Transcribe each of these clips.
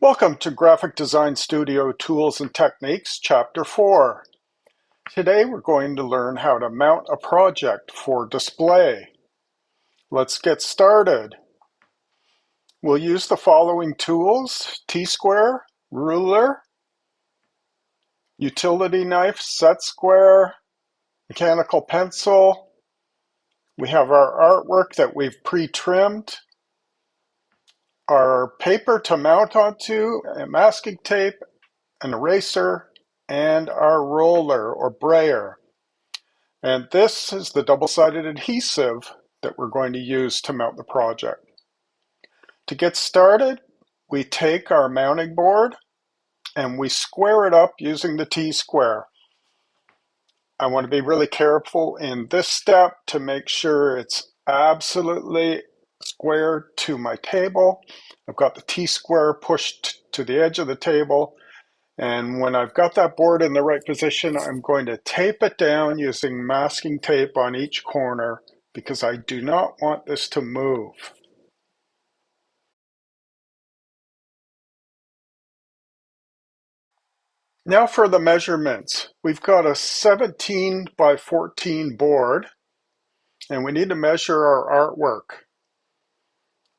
Welcome to Graphic Design Studio Tools and Techniques, Chapter 4. Today we're going to learn how to mount a project for display. Let's get started. We'll use the following tools: T-square, ruler, utility knife, set square, mechanical pencil. We have our artwork that we've pre-trimmed, our paper to mount onto, masking tape, an eraser, and our roller or brayer. And this is the double-sided adhesive that we're going to use to mount the project. To get started, we take our mounting board and we square it up using the T-square. I want to be really careful in this step to make sure it's absolutely square to my table. I've got the T-square pushed to the edge of the table, and when I've got that board in the right position, I'm going to tape it down using masking tape on each corner because I do not want this to move. Now for the measurements. We've got a 17 by 14 board, and we need to measure our artwork.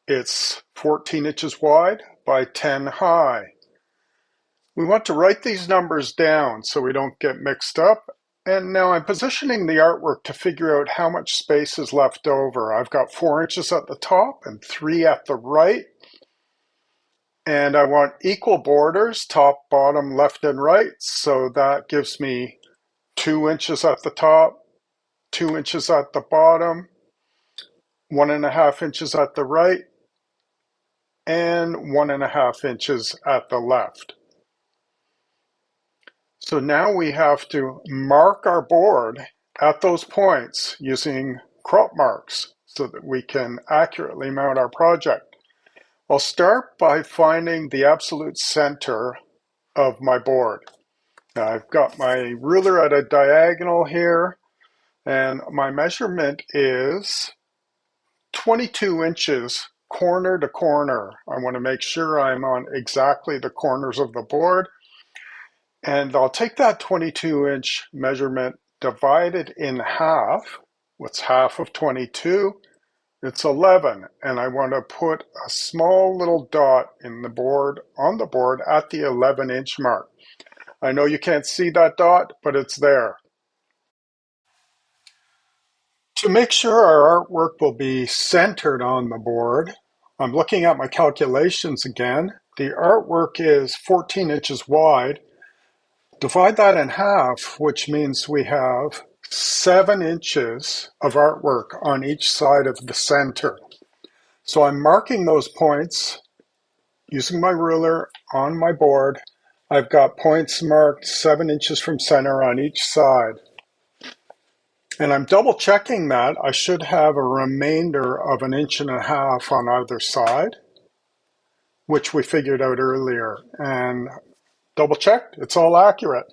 It's 14 inches wide by 10 high. We want to write these numbers down so we don't get mixed up. And now I'm positioning the artwork to figure out how much space is left over. I've got 4 inches at the top and 3 at the right. And I want equal borders, top, bottom, left, and right. So that gives me 2 inches at the top, 2 inches at the bottom, 1.5 inches at the right, and 1.5 inches at the left. So now we have to mark our board at those points using crop marks so that we can accurately mount our project. I'll start by finding the absolute center of my board. Now I've got my ruler at a diagonal here, and my measurement is 22 inches corner to corner. I want to make sure I'm on exactly the corners of the board. And I'll take that 22-inch measurement, divide it in half. What's half of 22? It's 11, and I want to put a small little dot in the board, on the board at the 11-inch mark. I know you can't see that dot, but it's there. To make sure our artwork will be centered on the board, I'm looking at my calculations again. The artwork is 14 inches wide. Divide that in half, which means we have 7 inches of artwork on each side of the center. So I'm marking those points using my ruler on my board. I've got points marked 7 inches from center on each side. And I'm double checking that. I should have a remainder of 1.5 inches on either side, which we figured out earlier. And double checked, it's all accurate.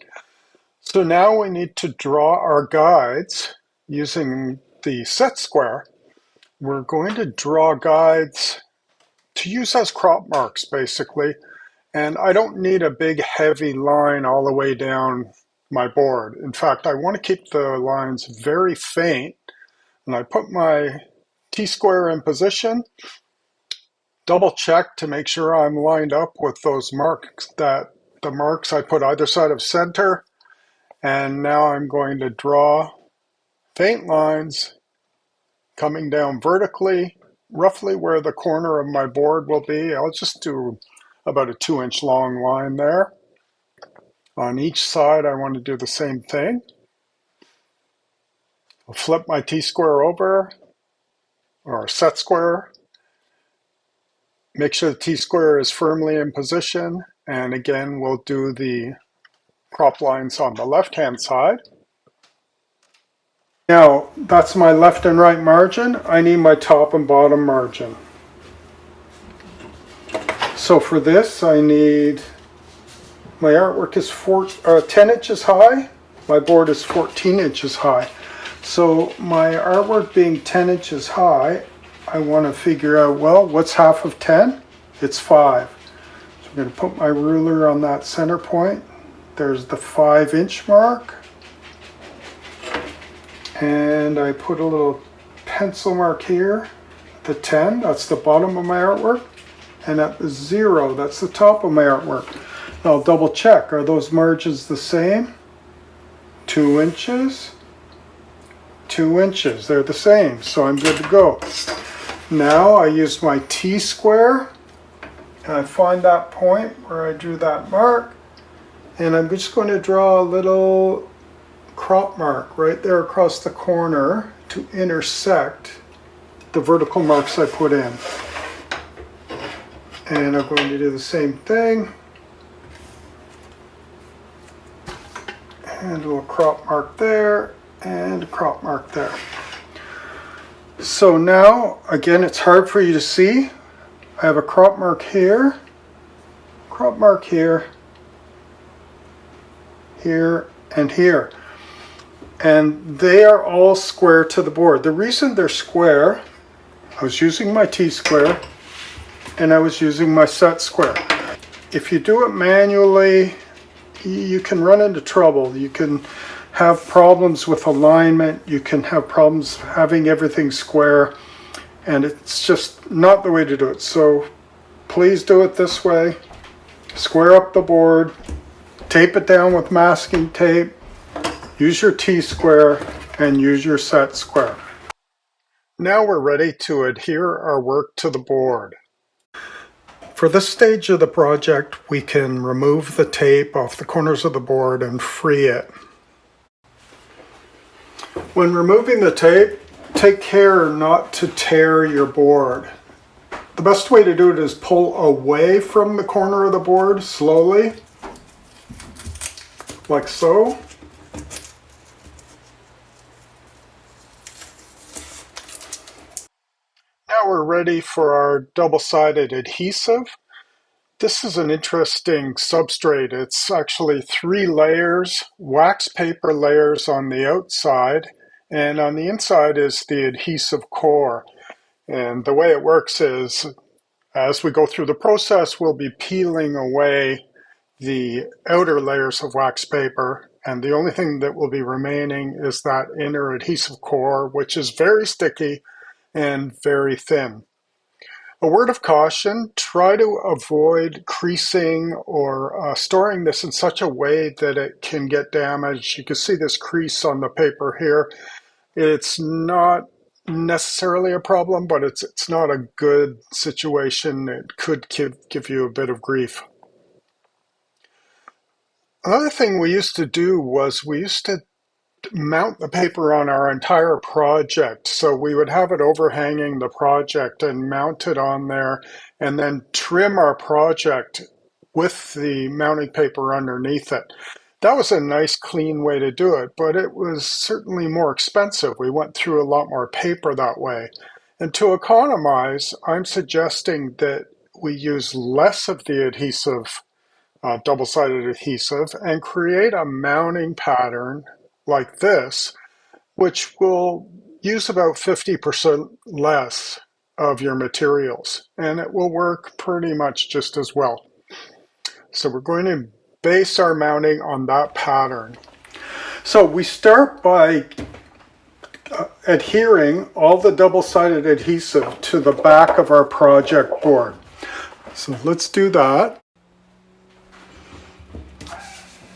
So now we need to draw our guides using the set square. We're going to draw guides to use as crop marks, basically. And I don't need a big heavy line all the way down my board. In fact, I want to keep the lines very faint. And I put my T-square in position, double check to make sure I'm lined up with those marks, that the marks I put either side of center. And now I'm going to draw faint lines coming down vertically, roughly where the corner of my board will be. I'll just do about a 2-inch long line there. On each side, I want to do the same thing. I'll flip my T-square over, or set square. Make sure the T-square is firmly in position. And again, we'll do the crop lines on the left-hand side. Now, that's my left and right margin. I need my top and bottom margin. So for this, I need, my artwork is 10 inches high. My board is 14 inches high. So my artwork being 10 inches high, I want to figure out, well, what's half of 10? It's 5. So I'm going to put my ruler on that center point. There's the 5-inch mark. And I put a little pencil mark here. The 10, that's the bottom of my artwork. And at the 0, that's the top of my artwork. Now I'll double check, are those margins the same? 2 inches, 2 inches, they're the same, so I'm good to go. Now I use my T-square, and I find that point where I drew that mark, and I'm just going to draw a little crop mark right there across the corner to intersect the vertical marks I put in. And I'm going to do the same thing. And a little crop mark there, and a crop mark there. So now, again, it's hard for you to see. I have a crop mark here, here, and here. And they are all square to the board. The reason they're square, I was using my T-square, and I was using my set square. If you do it manually, you can run into trouble. You can have problems with alignment. You can have problems having everything square. And it's just not the way to do it. So please do it this way. Square up the board. Tape it down with masking tape. Use your T-square and use your set square. Now we're ready to adhere our work to the board. For this stage of the project, we can remove the tape off the corners of the board and free it. When removing the tape, take care not to tear your board. The best way to do it is pull away from the corner of the board slowly, like so. Now we're ready for our double-sided adhesive. This is an interesting substrate. It's actually 3 layers, wax paper layers on the outside, and on the inside is the adhesive core. And the way it works is, as we go through the process, we'll be peeling away the outer layers of wax paper, and the only thing that will be remaining is that inner adhesive core, which is very sticky and very thin. A word of caution, try to avoid creasing or storing this in such a way that it can get damaged. You can see this crease on the paper here. It's not necessarily a problem, but it's not a good situation. It could give you a bit of grief. Another thing we used to do was we used to mount the paper on our entire project. So we would have it overhanging the project and mount it on there, and then trim our project with the mounting paper underneath it. That was a nice, clean way to do it, but it was certainly more expensive. We went through a lot more paper that way. And to economize, I'm suggesting that we use less of the adhesive, double-sided adhesive, and create a mounting pattern like this, which will use about 50% less of your materials, and it will work pretty much just as well. So we're going to base our mounting on that pattern. So we start by adhering all the double-sided adhesive to the back of our project board. So let's do that.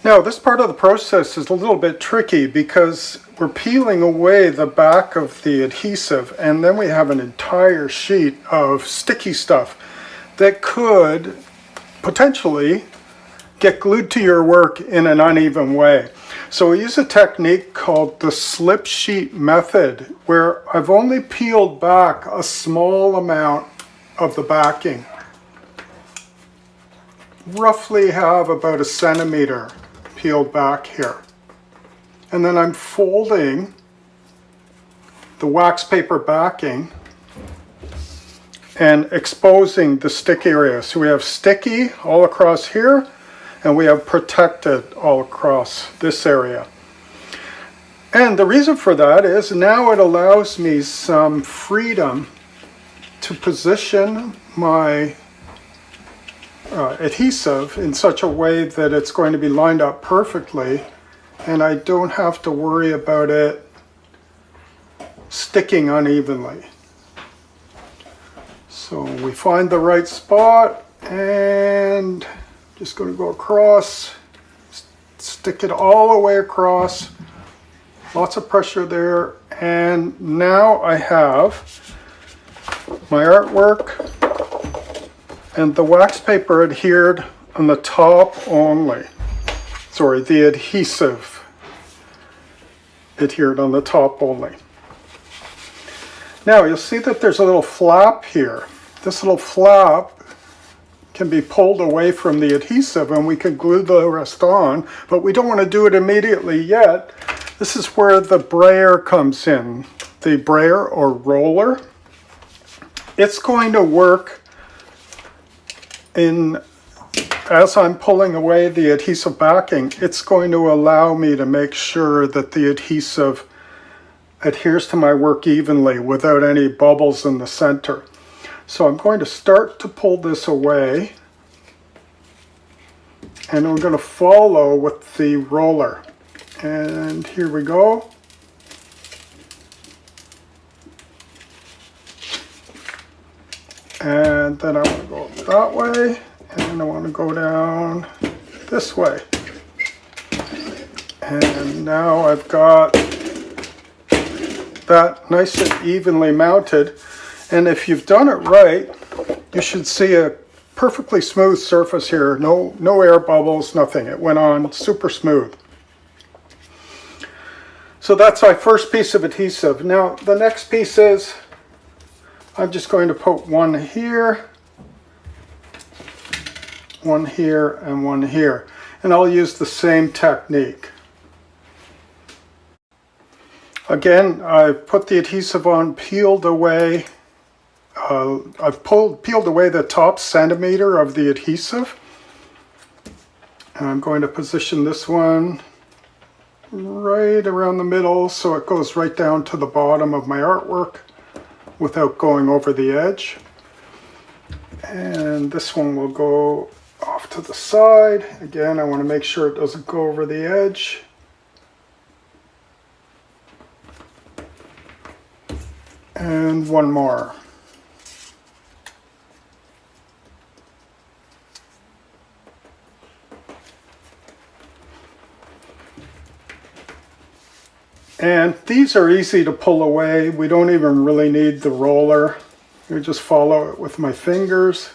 Now, this part of the process is a little bit tricky because we're peeling away the back of the adhesive, and then we have an entire sheet of sticky stuff that could potentially get glued to your work in an uneven way. So we use a technique called the slip sheet method, where I've only peeled back a small amount of the backing. Roughly have about 1 centimeter peeled back here. And then I'm folding the wax paper backing and exposing the sticky area. So we have sticky all across here, and we have protected all across this area. And the reason for that is now it allows me some freedom to position my adhesive in such a way that it's going to be lined up perfectly, and I don't have to worry about it sticking unevenly. So we find the right spot, and just going to go across, stick it all the way across, lots of pressure there, and now I have my artwork and the wax paper adhered on the top only. Sorry, the adhesive adhered on the top only. Now you'll see that there's a little flap here. This little flap can be pulled away from the adhesive and we can glue the rest on, but we don't want to do it immediately yet. This is where the brayer comes in. The brayer or roller. It's going to work as I'm pulling away the adhesive backing, it's going to allow me to make sure that the adhesive adheres to my work evenly without any bubbles in the center. So I'm going to start to pull this away, and we're going to follow with the roller. And here we go. And then I want to go that way, and I want to go down this way. And now I've got that nice and evenly mounted. And if you've done it right, you should see a perfectly smooth surface here. No air bubbles, nothing. It went on super smooth. So that's my first piece of adhesive. Now the next piece is, I'm just going to put one here, and one here. And I'll use the same technique. Again, I've put the adhesive on, peeled away. I've peeled away the top centimeter of the adhesive. And I'm going to position this one right around the middle so it goes right down to the bottom of my artwork without going over the edge. And this one will go off to the side. Again, I want to make sure it doesn't go over the edge. And one more. And these are easy to pull away. We don't even really need the roller. I just follow it with my fingers.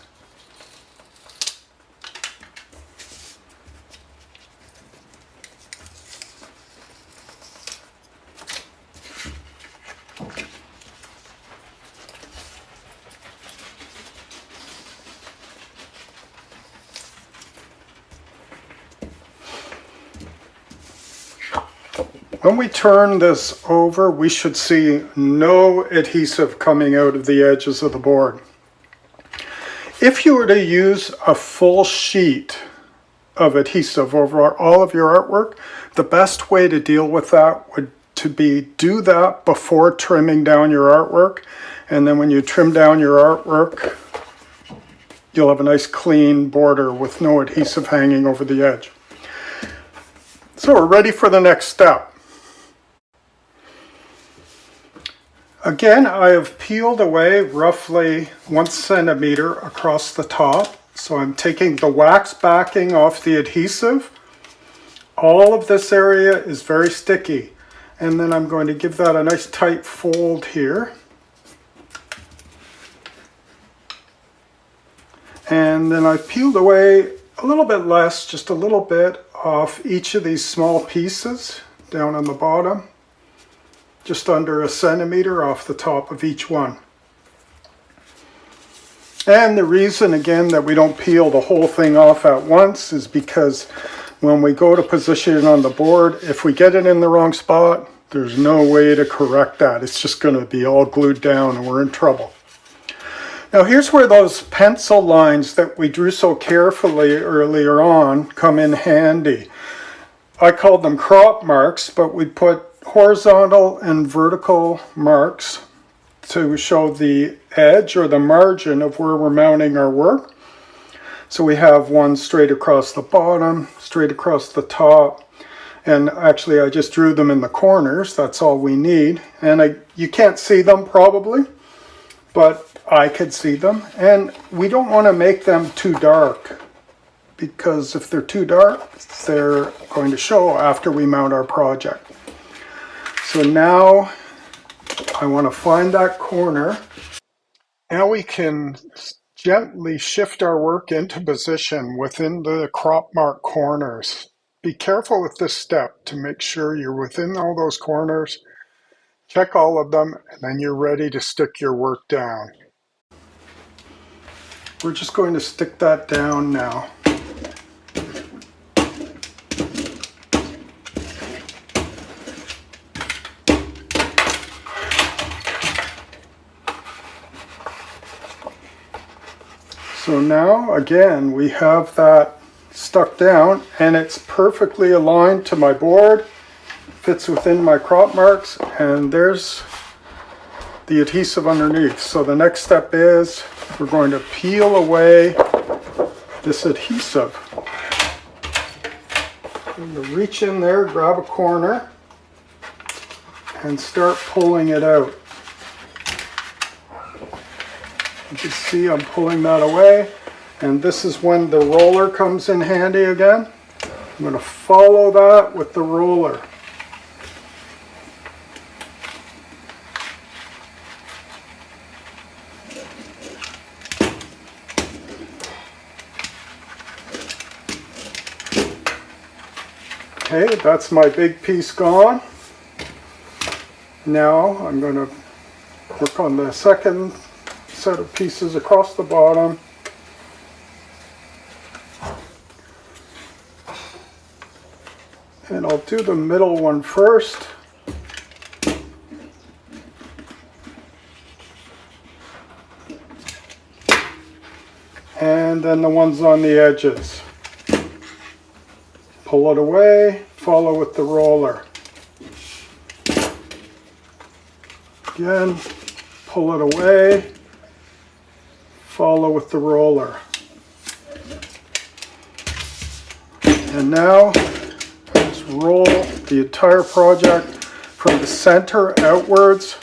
When we turn this over, we should see no adhesive coming out of the edges of the board. If you were to use a full sheet of adhesive over all of your artwork, the best way to deal with that would be do that before trimming down your artwork. And then when you trim down your artwork, you'll have a nice clean border with no adhesive hanging over the edge. So we're ready for the next step. Again, I have peeled away roughly 1 centimeter across the top. So I'm taking the wax backing off the adhesive. All of this area is very sticky. And then I'm going to give that a nice tight fold here. And then I've peeled away a little bit less, just a little bit off each of these small pieces down on the bottom. Just under 1 centimeter off the top of each one. And the reason again that we don't peel the whole thing off at once is because when we go to position it on the board, if we get it in the wrong spot, there's no way to correct that. It's just going to be all glued down and we're in trouble. Now here's where those pencil lines that we drew so carefully earlier on come in handy. I called them crop marks, but we put horizontal and vertical marks to show the edge or the margin of where we're mounting our work. So we have one straight across the bottom, straight across the top, and actually I just drew them in the corners. That's all we need. And you can't see them probably, but I could see them. And we don't want to make them too dark, because if they're too dark, they're going to show after we mount our project. So now I want to find that corner. Now we can gently shift our work into position within the crop mark corners. Be careful with this step to make sure you're within all those corners. Check all of them, and then you're ready to stick your work down. We're just going to stick that down now. So now, again, we have that stuck down, and it's perfectly aligned to my board, fits within my crop marks, and there's the adhesive underneath. So the next step is we're going to peel away this adhesive. I'm going to reach in there, grab a corner, and start pulling it out. You can see I'm pulling that away, and this is when the roller comes in handy again. I'm going to follow that with the roller. Okay, that's my big piece gone. Now I'm going to work on the second set of pieces across the bottom. And I'll do the middle one first. And then the ones on the edges. Pull it away, follow with the roller. Again, pull it away, follow with the roller. And now, let's roll the entire project from the center outwards.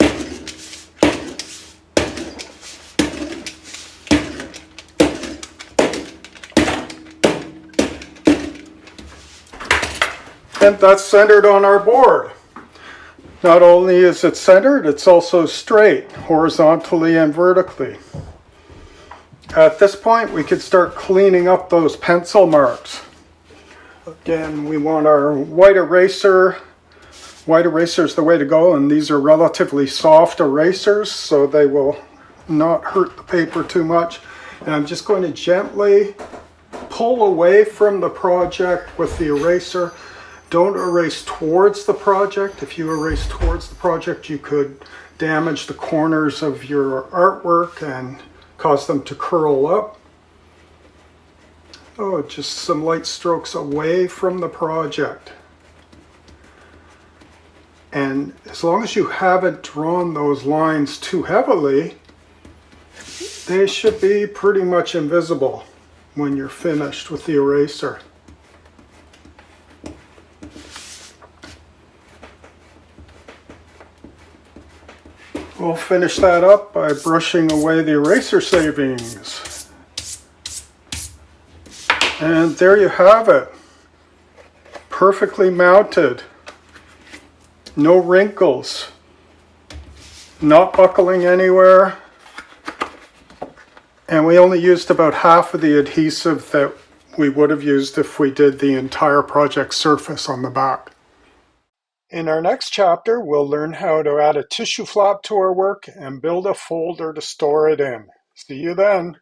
And that's centered on our board. Not only is it centered, it's also straight, horizontally and vertically. At this point, we could start cleaning up those pencil marks. Again, we want our white eraser. White eraser is the way to go, and these are relatively soft erasers, so they will not hurt the paper too much. And I'm just going to gently pull away from the project with the eraser. Don't erase towards the project. If you erase towards the project, you could damage the corners of your artwork and cause them to curl up. Oh, just some light strokes away from the project. And as long as you haven't drawn those lines too heavily, they should be pretty much invisible when you're finished with the eraser. We'll finish that up by brushing away the eraser savings. And there you have it. Perfectly mounted. No wrinkles. Not buckling anywhere. And we only used about half of the adhesive that we would have used if we did the entire project surface on the back. In our next chapter, we'll learn how to add a tissue flap to our work and build a folder to store it in. See you then.